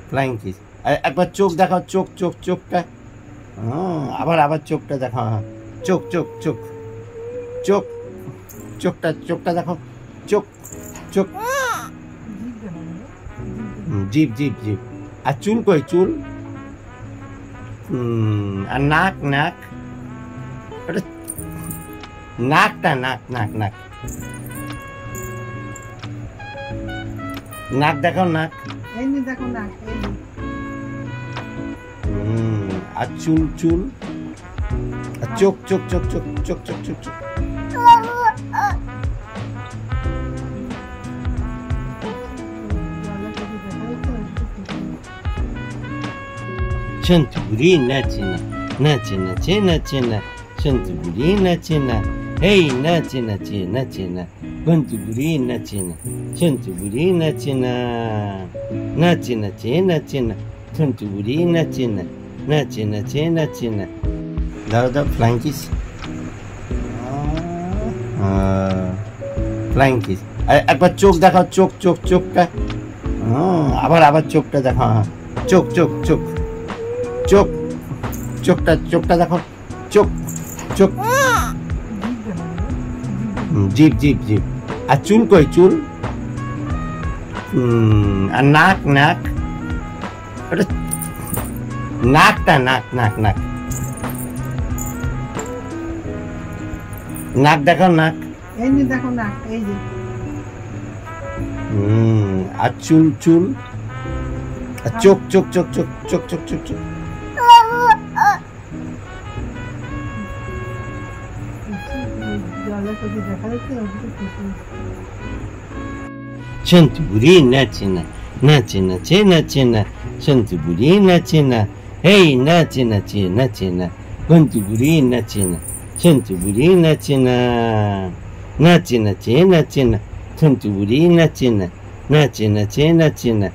Flying kiss. একবার চোখ দেখাও, চোখ চোখ চোখটা। আবার আবার চোখটা দেখাও। হ্যাঁ, চোখ চোখ চোখ চোখ চোখটা চোখটা দেখাও। চোখ চোখ জিভ জিভ জিভ। আর চুল কই চুল? আর নাক নাক, ওটা নাকটা নাক নাক নাক নাক দেখাও নাক। দেখো নাক। আর চুল চুল, আর চোখ চোখ চোখ চোখ চোখ চোখ চোখ চোখ। Shanturi nachina, nachina, china, china, Shanturi nachina, hey nachina, china, china, Shanturi nachina, Shanturi nachina, nachina, china, china, Shanturi nachina, nachina, china, china. দাদা ফ্লাইং কিস, ফ্লাইং কিস। একবার চোখ দেখাও, চোখ চোখ চোখটা। আবার আবার চোখটা দেখাও। হ্যাঁ, চোখ চোখ চোখ চোখ চোখটা চোখটা দেখো। চোখ চোখ জিভ জিভ জিভ। আর চুল কই চুল? আর নাক নাক, ওটা নাকটা নাক নাক নাক নাক দেখাও নাক। দেখো নাক। এই যে আর চুল চুল, আর চোখ চোখ চোখ চোখ চোখ চোখ চোখ চোখ। Shanturi nachina, nachina, china, china, Shanturi nachina, hey nachina, china, china, Shanturi nachina, Shanturi nachina, nachina, china, china, Shanturi nachina, nachina, china, china.